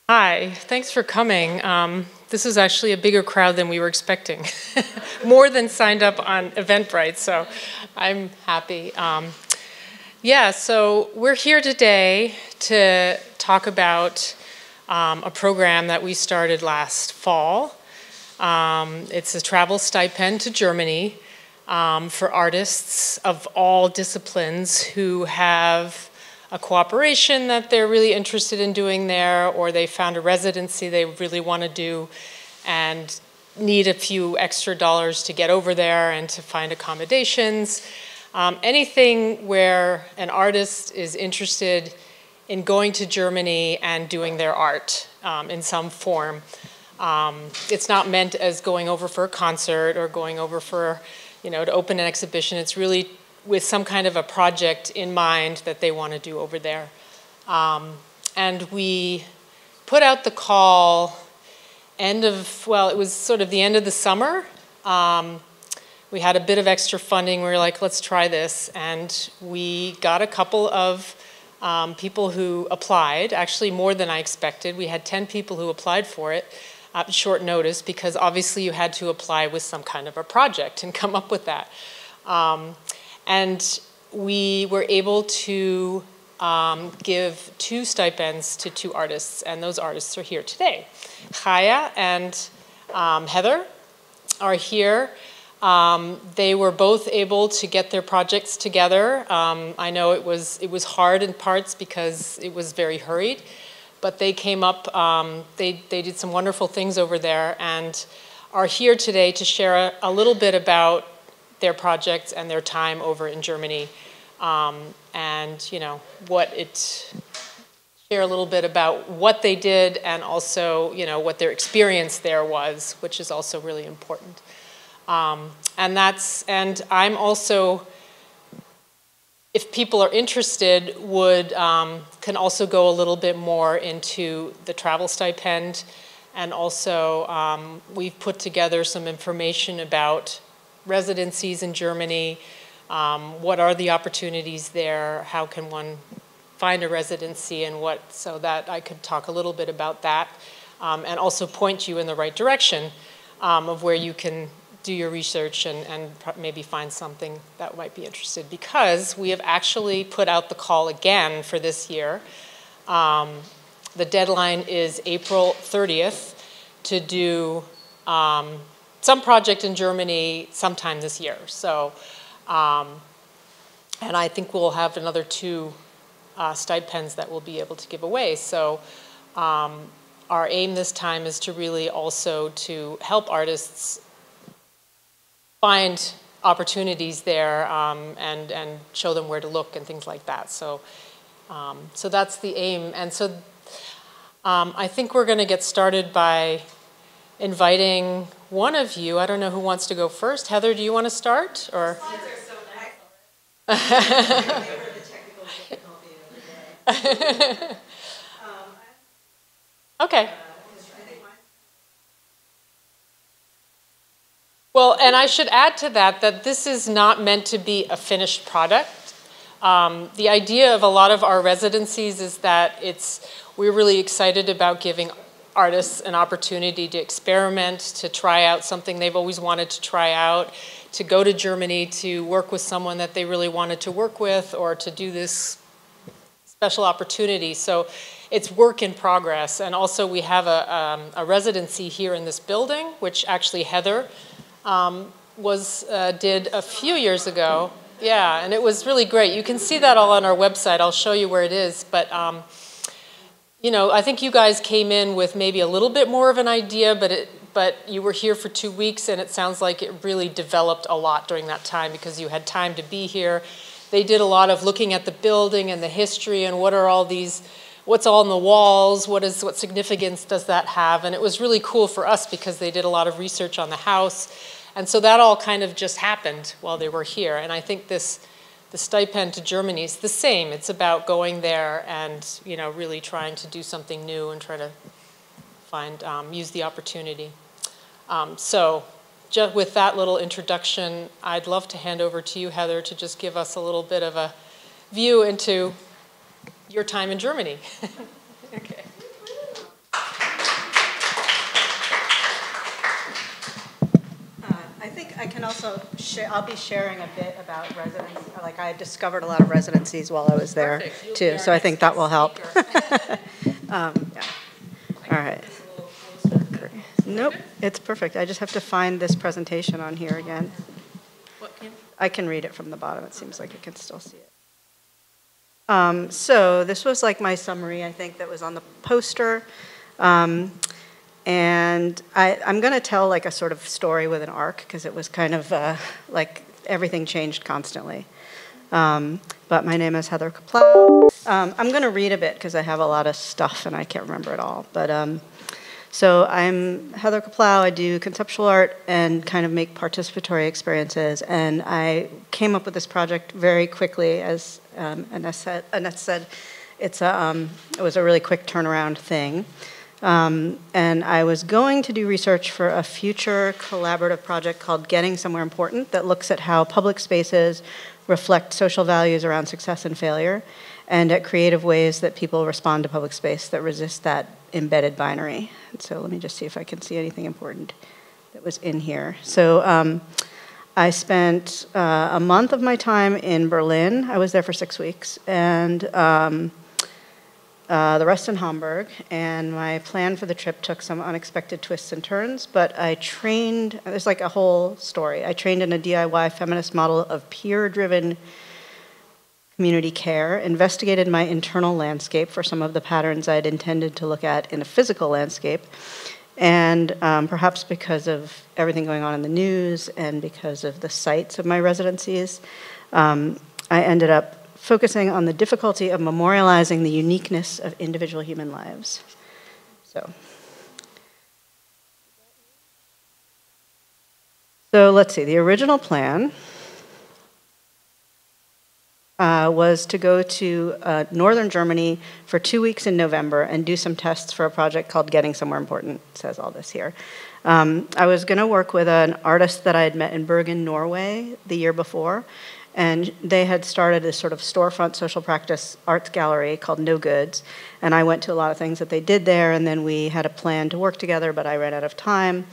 Hi, thanks for coming. This is actually a bigger crowd than we were expecting. More than signed up on Eventbrite, so I'm happy. So we're here today to talk about a program that we started last fall. It's a travel stipend to Germany for artists of all disciplines who have a cooperation that they're really interested in doing there, or they found a residency they really want to do and need a few extra dollars to get over there and to find accommodations. Anything where an artist is interested in going to Germany and doing their art in some form. It's not meant as going over for a concert or going over for, to open an exhibition. It's really with some kind of a project in mind that they want to do over there. And we put out the call it was sort of the end of the summer. We had a bit of extra funding. We were like, let's try this. And we got a couple of people who applied, actually more than I expected. We had 10 people who applied for it at short notice, because obviously you had to apply with some kind of a project and come up with that. And we were able to give 2 stipends to 2 artists, and those artists are here today. Chaya and Heather are here. They were both able to get their projects together. I know it was hard in parts because it was very hurried, but they came up, they did some wonderful things over there and are here today to share a little bit about their projects and their time over in Germany, and share a little bit about what they did and also what their experience there was, which is also really important. And I'm also, if people are interested, can also go a little bit more into the travel stipend, and also we've put together some information about residencies in Germany, what are the opportunities there, how can one find a residency, and so that I could talk a little bit about that, and also point you in the right direction of where you can do your research and maybe find something that might be interested, because we have actually put out the call again for this year. The deadline is April 30th to do some project in Germany sometime this year. So, and I think we'll have another 2 stipends that we'll be able to give away. So our aim this time is to really also to help artists find opportunities there and show them where to look and things like that. So, so that's the aim. And so I think we're going to get started by inviting one of you. I don't know who wants to go first. Heather, do you want to start? Or? Slides are so nice. Okay. Well, and I should add to that this is not meant to be a finished product. The idea of a lot of our residencies is that we're really excited about giving artists an opportunity to experiment, to try out something they've always wanted to try out, to go to Germany to work with someone that they really wanted to work with, or to do this special opportunity. So it's work in progress. And also we have a residency here in this building, which actually Heather did a few years ago. Yeah, and it was really great. You can see that all on our website. I'll show you where it is. But I think you guys came in with maybe a little bit more of an idea, but you were here for 2 weeks, and it sounds like it really developed a lot during that time because you had time to be here. They did a lot of looking at the building and the history and what's all on the walls, what significance does that have? And it was really cool for us because they did a lot of research on the house. And so that all kind of just happened while they were here. And I think the stipend to Germany is the same. It's about going there and really trying to do something new and try to use the opportunity. So just with that little introduction, I'd love to hand over to you, Heather, to just give us a little bit of a view into your time in Germany. Okay. also I'll be sharing a bit about residency. Like I discovered a lot of residencies while I was there too, so I think that will help. Yeah. All right. Nope, it's perfect. I just have to find this presentation on here again. I can read it from the bottom. It seems like I can still see it. So this was like my summary, I think, that was on the poster. And I'm going to tell like a sort of story with an arc because it was kind of like everything changed constantly. But my name is Heather Kapplow. I'm going to read a bit because I have a lot of stuff and I can't remember it all. But so I'm Heather Kapplow. I do conceptual art and kind of make participatory experiences. And I came up with this project very quickly, as Annette said. It was a really quick turnaround thing. And I was going to do research for a future collaborative project called Getting Somewhere Important that looks at how public spaces reflect social values around success and failure, and at creative ways that people respond to public space that resist that embedded binary. And so let me just see if I can see anything important that was in here. So I spent a month of my time in Berlin. I was there for 6 weeks, and the rest in Hamburg, and my plan for the trip took some unexpected twists and turns, but I trained, there's like a whole story. I trained in a DIY feminist model of peer-driven community care, investigated my internal landscape for some of the patterns I'd intended to look at in a physical landscape, and perhaps because of everything going on in the news and because of the sites of my residencies, I ended up focusing on the difficulty of memorializing the uniqueness of individual human lives. So let's see, the original plan was to go to northern Germany for 2 weeks in November and do some tests for a project called Getting Somewhere Important. It says all this here. I was going to work with an artist that I had met in Bergen, Norway the year before, and they had started this sort of storefront social practice arts gallery called No Goods, and I went to a lot of things that they did there, and then we had a plan to work together, but I ran out of time.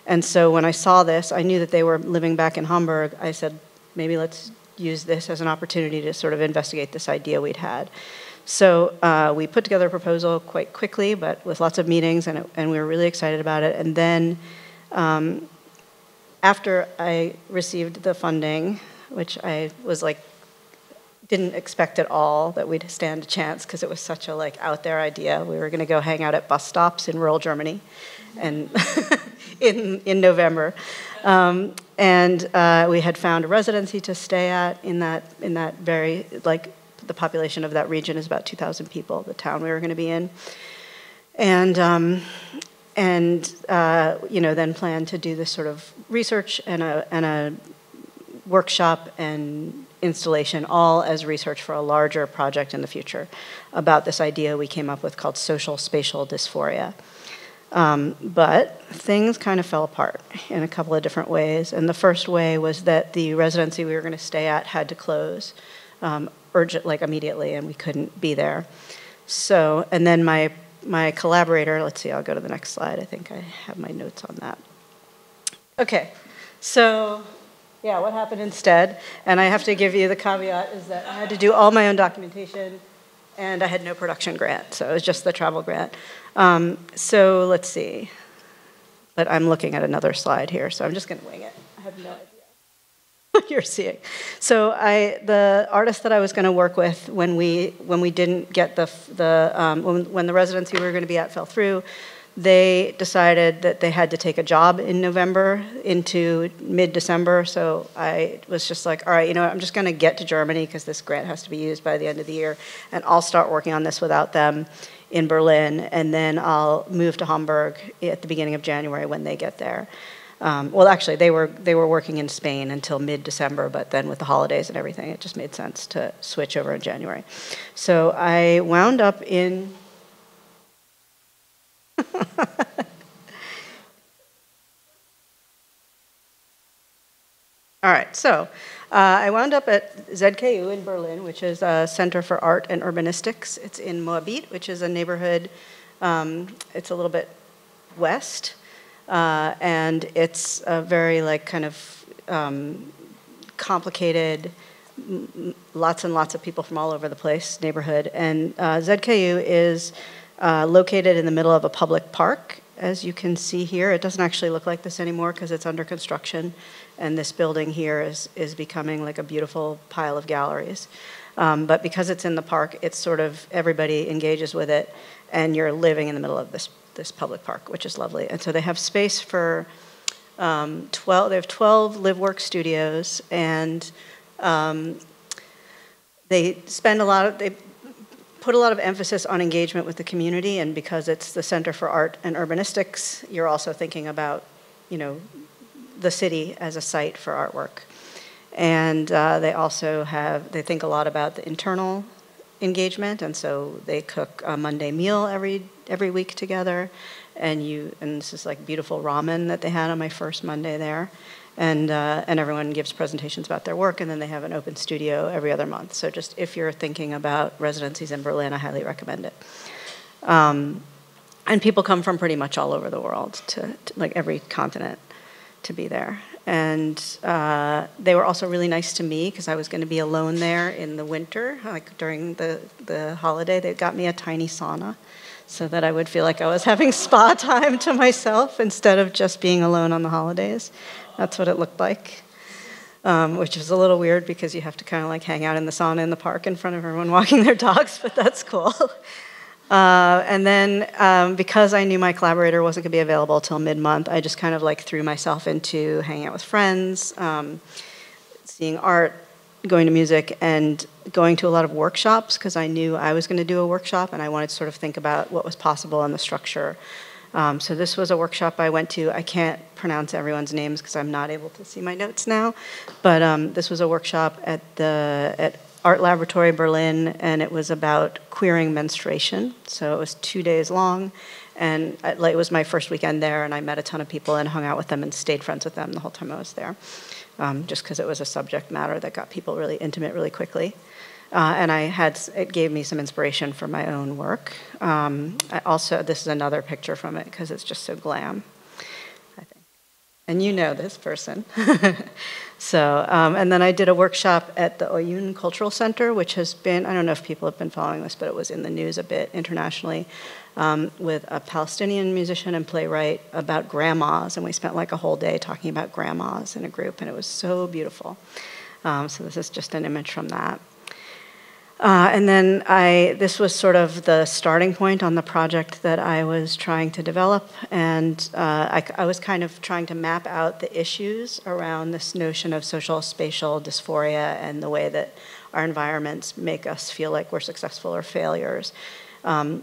And so when I saw this, I knew that they were living back in Hamburg. I said, maybe let's use this as an opportunity to sort of investigate this idea we'd had. So we put together a proposal quite quickly, but with lots of meetings, and we were really excited about it. And then after I received the funding, which I was like, didn't expect at all that we'd stand a chance because it was such a like out there idea. We were going to go hang out at bus stops in rural Germany, and in November, and we had found a residency to stay at in that very like the population of that region is about 2,000 people. The town we were going to be in, and you know, then planned to do this sort of research and a workshop and installation, all as research for a larger project in the future about this idea we came up with called social spatial dysphoria. But things kind of fell apart in a couple of different ways. And the first way was that the residency we were going to stay at had to close like immediately, and we couldn't be there. So, and then my collaborator, let's see, I'll go to the next slide. I think I have my notes on that. Okay, so yeah, what happened instead? And I have to give you the caveat is that I had to do all my own documentation, and I had no production grant, so it was just the travel grant. So let's see. But I'm looking at another slide here, so I'm just going to wing it. I have no idea what you're seeing. So the artist that I was going to work with when we didn't get when the residency we were going to be at fell through, they decided that they had to take a job in November into mid-December. So I was just like, all right, you know what, I'm just going to get to Germany because this grant has to be used by the end of the year, and I'll start working on this without them in Berlin, and then I'll move to Hamburg at the beginning of January when they get there. Well, actually, they were working in Spain until mid-December, but then with the holidays and everything, it just made sense to switch over in January. So I wound up in all right, so I wound up at ZKU in Berlin, which is a Center for Art and Urbanistics. It's in Moabit, which is a neighborhood, it's a little bit west, and it's a very like kind of complicated, lots and lots of people from all over the place, neighborhood. And ZKU is located in the middle of a public park, as you can see here. It doesn't actually look like this anymore because it's under construction, and this building here is becoming like a beautiful pile of galleries. But because it's in the park, it's sort of, everybody engages with it, and you're living in the middle of this public park, which is lovely. And so they have space for 12 live-work studios, and they put a lot of emphasis on engagement with the community, and because it's the Center for Art and Urbanistics, you're also thinking about, the city as a site for artwork. And they think a lot about the internal engagement, and so they cook a Monday meal every week together, and this is like beautiful ramen that they had on my first Monday there. And everyone gives presentations about their work, and then they have an open studio every other month. So just if you're thinking about residencies in Berlin, I highly recommend it. And people come from pretty much all over the world, to like every continent, to be there. And they were also really nice to me because I was going to be alone there in the winter, like during the holiday. They got me a tiny sauna so that I would feel like I was having spa time to myself instead of just being alone on the holidays. That's what it looked like, which is a little weird because you have to kind of like hang out in the sauna in the park in front of everyone walking their dogs, but that's cool. And then because I knew my collaborator wasn't going to be available till mid-month, I just kind of like threw myself into hanging out with friends, seeing art, going to music, and going to a lot of workshops because I knew I was going to do a workshop and I wanted to sort of think about what was possible in the structure. So this was a workshop I went to. I can't pronounce everyone's names because I'm not able to see my notes now, but this was a workshop at Art Laboratory Berlin, and it was about queering menstruation. So it was 2 days long, and it was my first weekend there, and I met a ton of people and hung out with them and stayed friends with them the whole time I was there, just because it was a subject matter that got people really intimate really quickly. And it gave me some inspiration for my own work. This is another picture from it because it's just so glam, I think. And you know this person. So, and then I did a workshop at the Oyun Cultural Center, which has been, I don't know if people have been following this, but it was in the news a bit internationally, with a Palestinian musician and playwright about grandmas. And we spent like a whole day talking about grandmas in a group, and it was so beautiful. So this is just an image from that. And then this was sort of the starting point on the project that I was trying to develop, and I was kind of trying to map out the issues around this notion of social spatial dysphoria and the way that our environments make us feel like we're successful or failures. And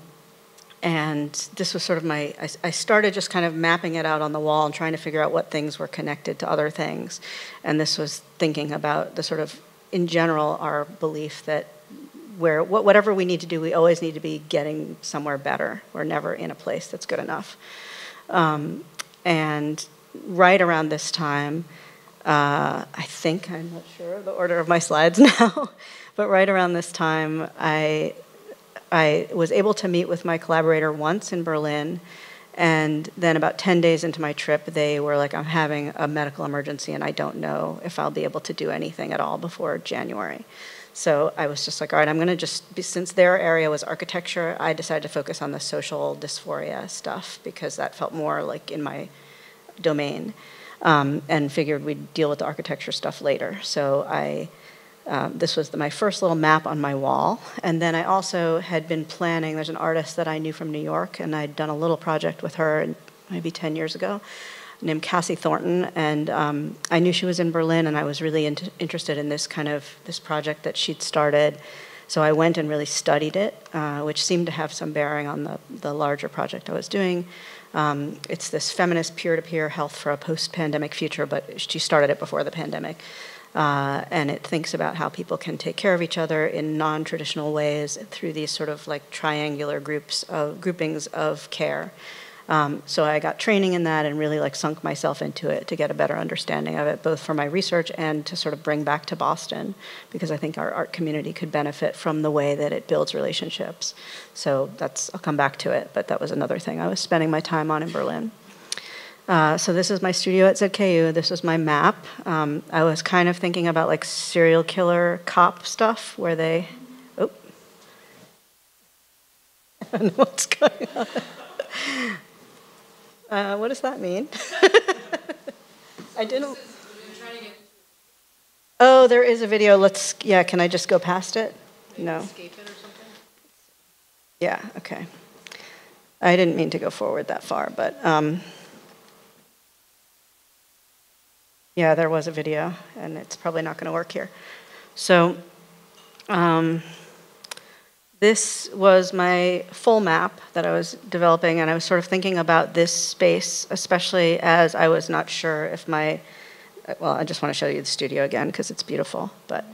this was sort of I started just kind of mapping it out on the wall and trying to figure out what things were connected to other things. And this was thinking about the sort of, in general, our belief that whatever we need to do, we always need to be getting somewhere better. We're never in a place that's good enough. And right around this time, I'm not sure of the order of my slides now, but right around this time, I was able to meet with my collaborator once in Berlin, and then about 10 days into my trip, they were like, I'm having a medical emergency, and I don't know if I'll be able to do anything at all before January. So I was just like, all right, I'm going to since their area was architecture, I decided to focus on the social dysphoria stuff because that felt more like in my domain, and figured we'd deal with the architecture stuff later. So this was my first little map on my wall. And then I also had been planning, there's an artist that I knew from New York, and I'd done a little project with her maybe 10 years ago, named Cassie Thornton, and I knew she was in Berlin, and I was really interested in this project that she'd started. So I went and really studied it, which seemed to have some bearing on the larger project I was doing. It's this feminist peer-to-peer health for a post-pandemic future, but she started it before the pandemic. And it thinks about how people can take care of each other in non-traditional ways through these sort of like triangular groupings of care. So I got training in that and really like sunk myself into it to get a better understanding of it, both for my research and to sort of bring back to Boston, because I think our art community could benefit from the way that it builds relationships. So I'll come back to it, but that was another thing I was spending my time on in Berlin. So this is my studio at ZKU. This is my map. I was kind of thinking about like serial killer cop stuff where they, oh, I don't know what's going on. What does that mean? I didn't. Oh, there is a video. Yeah, can I just go past it? No. Escape it or something? Yeah, okay. I didn't mean to go forward that far, but yeah, there was a video, and it's probably not going to work here. So this was my full map that I was developing, and I was sort of thinking about this space, especially as I was not sure if well, I just want to show you the studio again because it's beautiful. But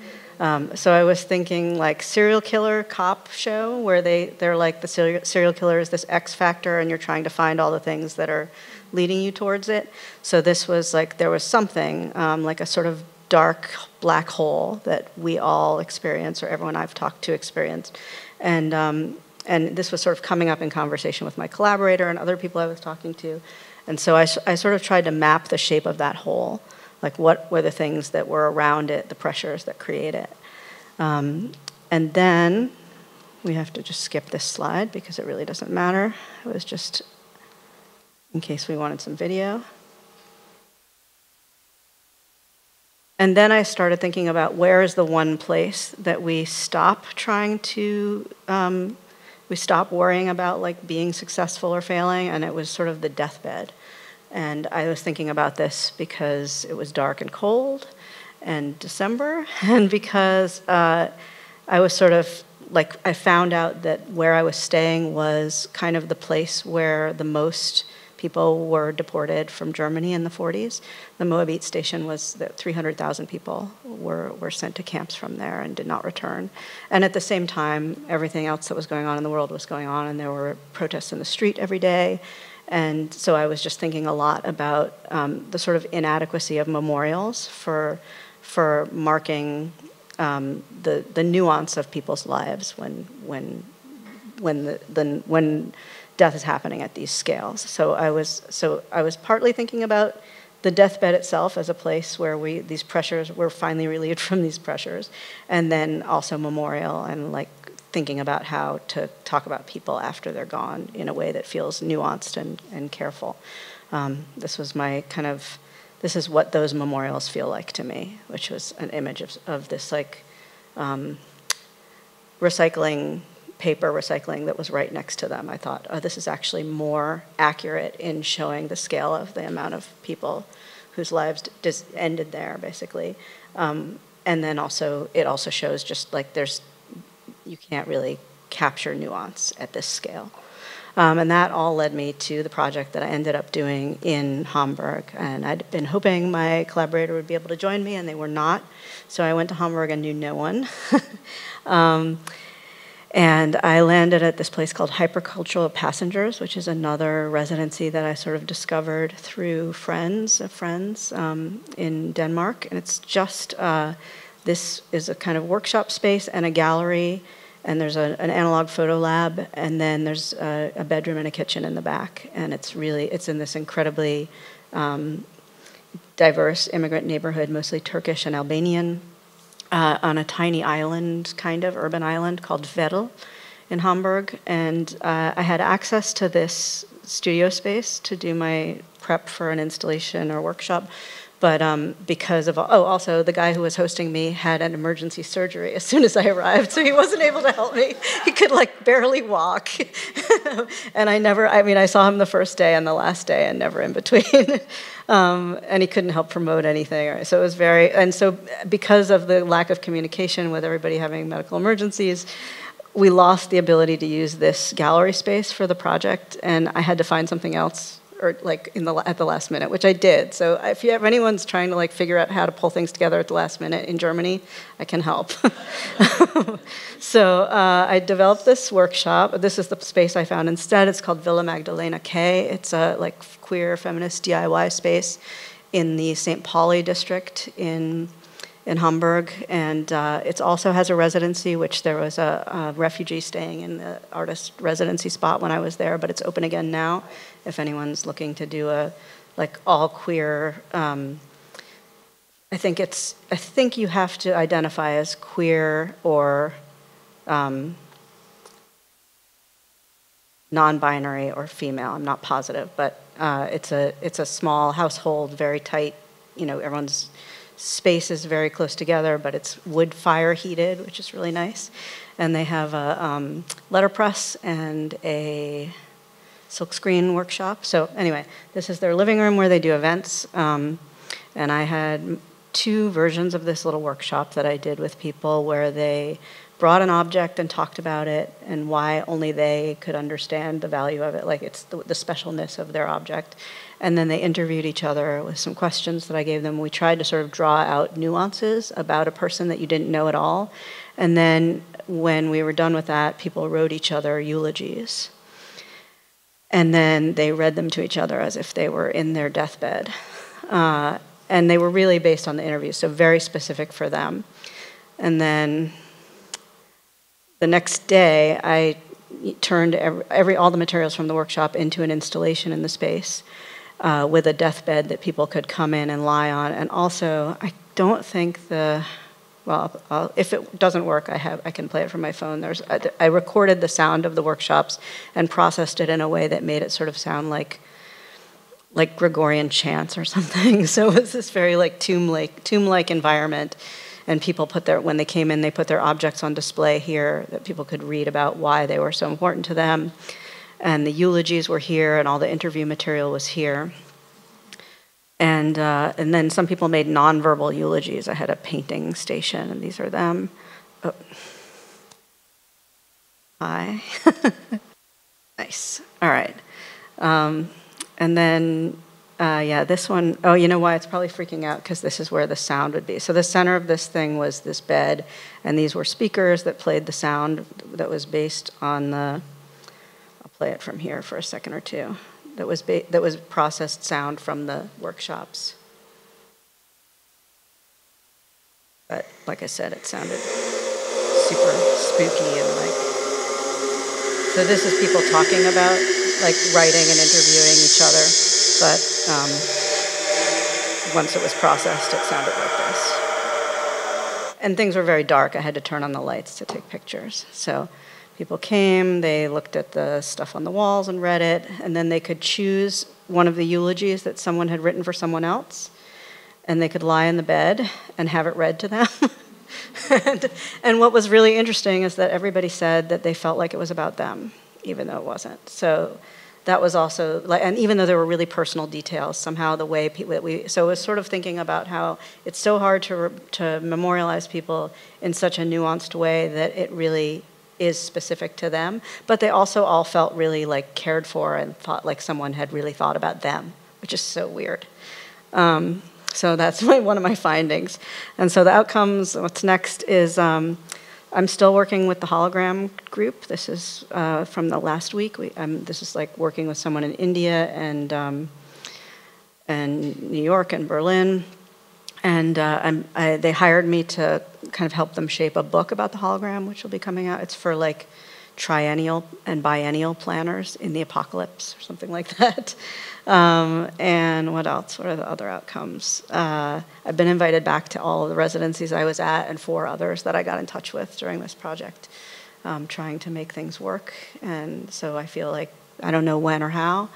so I was thinking like serial killer cop show where they're like the serial killer is this X factor and you're trying to find all the things that are leading you towards it. So this was like there was something like a sort of dark black hole that we all experience or everyone I've talked to experienced. And this was sort of coming up in conversation with my collaborator and other people I was talking to. And so I sort of tried to map the shape of that hole. Like what were the things that were around it, the pressures that create it. And then we have to just skip this slide because it really doesn't matter. It was just in case we wanted some video. And then I started thinking about where is the one place that we stop trying to, we stop worrying about like being successful or failing, and it was sort of the deathbed. And I was thinking about this because it was dark and cold and December, and because I was sort of like, I found out that where I was staying was kind of the place where the most people were deported from Germany in the 40s. The Moabit station was that 300,000 people were sent to camps from there and did not return. And at the same time, everything else that was going on in the world was going on, and there were protests in the street every day. And so I was just thinking a lot about the sort of inadequacy of memorials for marking the nuance of people's lives when death is happening at these scales. So I was partly thinking about the deathbed itself as a place where these pressures were finally relieved from these pressures, and then also memorial and like thinking about how to talk about people after they're gone in a way that feels nuanced and careful. This was my kind of, this is what those memorials feel like to me, which was an image of this like paper recycling that was right next to them. I thought, oh, this is actually more accurate in showing the scale of the amount of people whose lives just ended there, basically. And then also, it also shows just like you can't really capture nuance at this scale. And that all led me to the project that I ended up doing in Hamburg. And I'd been hoping my collaborator would be able to join me, and they were not. So I went to Hamburg and knew no one. And I landed at this place called Hypercultural Passengers, which is another residency that I sort of discovered through friends in Denmark. And it's just, this is a kind of workshop space and a gallery, and there's an analog photo lab, and then there's a bedroom and a kitchen in the back. And it's in this incredibly diverse immigrant neighborhood, mostly Turkish and Albanian, on a tiny island, kind of urban island called Vettel in Hamburg. And I had access to this studio space to do my prep for an installation or workshop. But because of, also the guy who was hosting me had an emergency surgery as soon as I arrived, so he wasn't able to help me. He could like barely walk. And I saw him the first day and the last day and never in between. And he couldn't help promote anything. So it was so because of the lack of communication with everybody having medical emergencies, we lost the ability to use this gallery space for the project, and I had to find something else or like at the last minute, which I did. So if anyone's trying to like figure out how to pull things together at the last minute in Germany, I can help. So I developed this workshop. This is the space I found instead. It's called Villa Magdalena K. It's a like queer feminist DIY space in the St. Pauli district in Hamburg, and it also has a residency, which there was a refugee staying in the artist residency spot when I was there, but it's open again now if anyone's looking to do a like all queer. I think you have to identify as queer or non-binary or female. I'm not positive, but it's a small household, very tight. Everyone's space is very close together, but it's wood fire heated, which is really nice. And they have a letterpress and a silkscreen workshop. So anyway, this is their living room where they do events. And I had 2 versions of this little workshop that I did with people where they brought an object and talked about it and why only they could understand the value of it, like it's the specialness of their object. And then they interviewed each other with some questions that I gave them. We tried to sort of draw out nuances about a person that you didn't know at all. And then when we were done with that, people wrote each other eulogies. And then they read them to each other as if they were in their deathbed. And they were really based on the interview, so very specific for them. And then the next day, I turned all the materials from the workshop into an installation in the space with a deathbed that people could come in and lie on. And also, I don't think if it doesn't work, I can play it from my phone. I recorded the sound of the workshops and processed it in a way that made it sort of sound like Gregorian chants or something. So it was this very tomb-like environment. And people when they came in, they put their objects on display here that people could read about why they were so important to them. And the eulogies were here, and all the interview material was here. And then some people made nonverbal eulogies. I had a painting station, and these are them. Oh. Hi. Nice. All right. And then, this one, oh, you know why? It's probably freaking out because this is where the sound would be. So the center of this thing was this bed, and these were speakers that played the sound that was based on I'll play it from here for a second or two, that was processed sound from the workshops. But like I said, it sounded super spooky and so this is people talking about writing and interviewing each other, but once it was processed, it sounded like this. And things were very dark. I had to turn on the lights to take pictures. So people came, they looked at the stuff on the walls and read it, and then they could choose one of the eulogies that someone had written for someone else, and they could lie in the bed and have it read to them. And what was really interesting is that everybody said that they felt like it was about them, even though it wasn't. So that was also, and even though there were really personal details, somehow the way so it was sort of thinking about how it's so hard to memorialize people in such a nuanced way that it really is specific to them, but they also all felt really cared for and thought like someone had really thought about them, which is so weird. So that's one of my findings. And so the outcomes, what's next is I'm still working with the hologram group. This is from the last week. This is working with someone in India and New York and Berlin. And they hired me to kind of help them shape a book about the hologram, which will be coming out. It's for triennial and biennial planners in the apocalypse or something like that. And what else? What are the other outcomes? I've been invited back to all of the residencies I was at and 4 others that I got in touch with during this project, trying to make things work. And so I feel like I don't know when or how.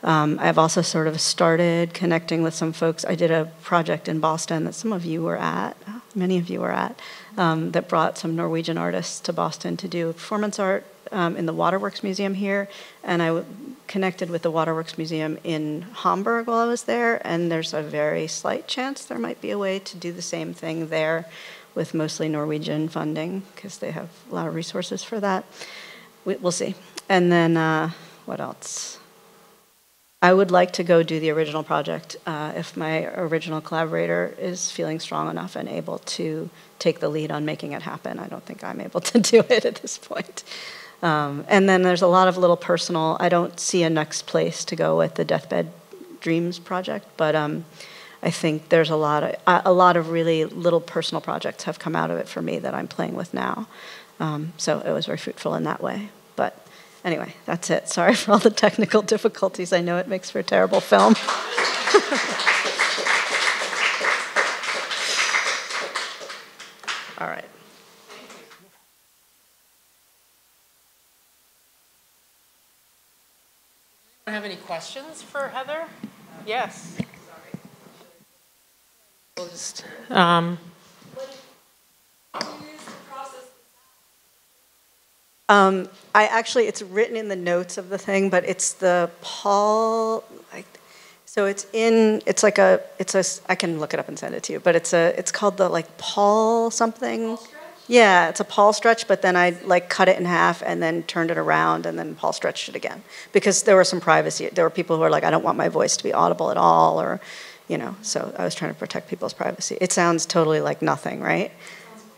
I've also sort of started connecting with some folks. I did a project in Boston that some of you were at, many of you were at, that brought some Norwegian artists to Boston to do performance art in the Waterworks Museum here. And I connected with the Waterworks Museum in Hamburg while I was there, and there's a very slight chance there might be a way to do the same thing there with mostly Norwegian funding, because they have a lot of resources for that. We'll see. And then what else? I would like to go do the original project if my original collaborator is feeling strong enough and able to take the lead on making it happen. I don't think I'm able to do it at this point. And then there's a lot of little personal, I don't see a next place to go with the Deathbed Dreams project, but I think there's a lot of really little personal projects have come out of it for me that I'm playing with now. So it was very fruitful in that way. But anyway, that's it. Sorry for all the technical difficulties. I know it makes for a terrible film. All right. Have any questions for Heather? Yes. We'll just, I actually, it's written in the notes of the thing, but it's the Paul, so it's like I can look it up and send it to you, but it's called the like Paul something. Yeah, it's a Paul stretch, but then I like cut it in half and then turned it around and then Paul stretched it again. Because there were some privacy, there were people who were like, I don't want my voice to be audible at all, or, so I was trying to protect people's privacy. It sounds totally like nothing, right?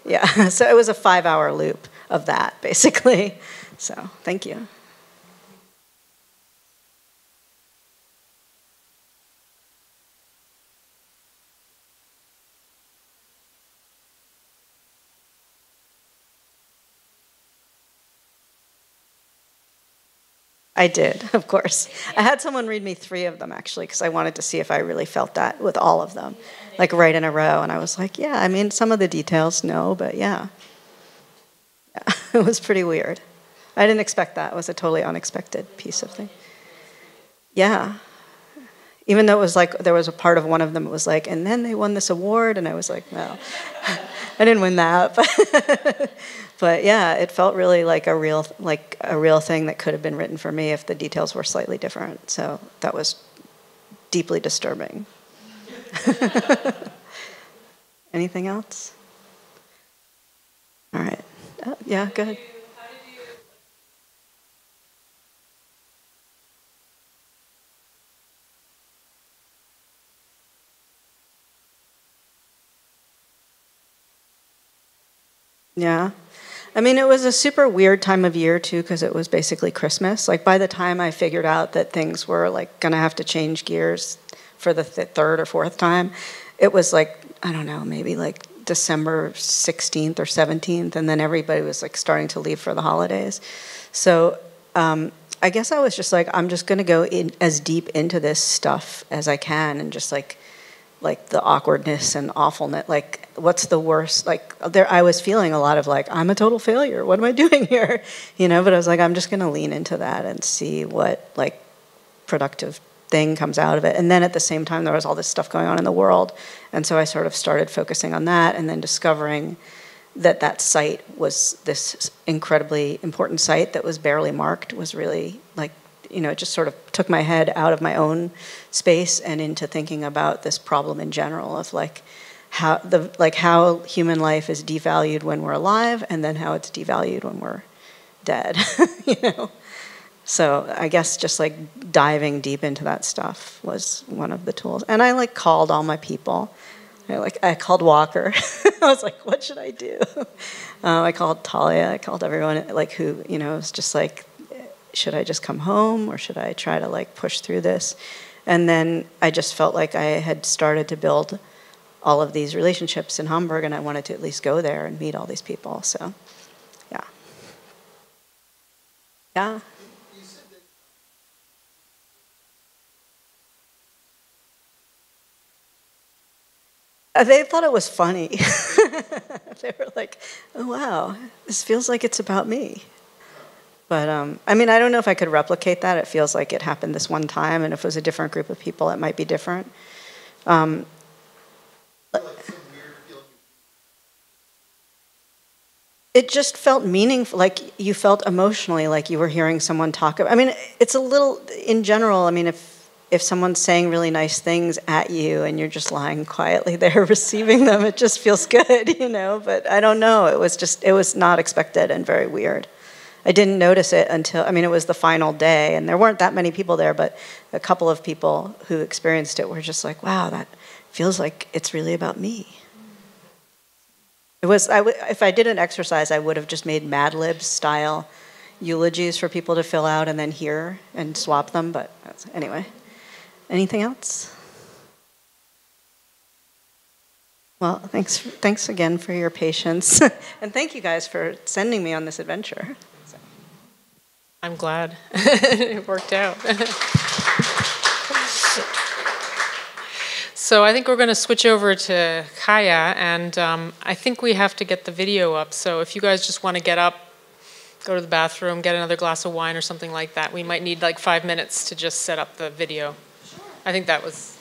Yeah, so it was a 5-hour loop of that, basically. So, thank you. I did, of course. I had someone read me 3 of them, actually, because I wanted to see if I really felt that with all of them, like right in a row. And I was like, yeah, I mean, some of the details, no, but yeah. It was pretty weird. I didn't expect that. It was a totally unexpected piece of thing. Yeah. Even though it was like, there was a part of one of them, it was like, and then they won this award, and I was like, no. I didn't win that, but yeah, it felt really like a real thing that could have been written for me if the details were slightly different. So that was deeply disturbing. Anything else? All right. Yeah, go ahead. Yeah. I mean, it was a super weird time of year, too, because it was basically Christmas. Like, by the time I figured out that things were, like, going to have to change gears for the third or fourth time, it was, like, I don't know, maybe, like, December 16th or 17th, and then everybody was, like, starting to leave for the holidays. So I guess I was just like, I'm just going to go in as deep into this stuff as I can and just, like the awkwardness and awfulness, like what's the worst, like there I was feeling a lot of like, I'm a total failure, what am I doing here, but I was like, I'm just gonna lean into that and see what like productive thing comes out of it. And then at the same time there was all this stuff going on in the world, and so I sort of started focusing on that, and then discovering that site was this incredibly important site that was barely marked was really like, it just sort of took my head out of my own space and into thinking about this problem in general of how human life is devalued when we're alive, and then how it's devalued when we're dead. So I guess just like diving deep into that stuff was one of the tools. And I like called all my people. I called Walker. I was like, what should I do? I called Talia. I called everyone like who was just like, should I just come home, or should I try to like push through this? And then I just felt like I had started to build all of these relationships in Hamburg, and I wanted to at least go there and meet all these people. So, yeah. Yeah. They thought it was funny. They were like, oh, wow, this feels like it's about me. But, I mean, I don't know if I could replicate that. It feels like it happened this one time, and if it was a different group of people, it might be different. It just felt meaningful, like you felt emotionally like you were hearing someone talk. I mean, it's a little, in general, I mean, if someone's saying really nice things at you and you're just lying quietly there receiving them, it just feels good, But I don't know, it was not expected and very weird. I didn't notice it until, I mean, it was the final day, and there weren't that many people there, but a couple of people who experienced it were just like, wow, that feels like it's really about me. It was, if I did an exercise, I would have just made Mad Libs style eulogies for people to fill out and then hear and swap them, but anyway. Anything else? Well, thanks again for your patience. And thank you guys for sending me on this adventure. I'm glad it worked out. So I think we're going to switch over to Kaya, and I think we have to get the video up. So if you guys just want to get up, go to the bathroom, get another glass of wine or something like that, we might need like 5 minutes to just set up the video. Sure. I think that was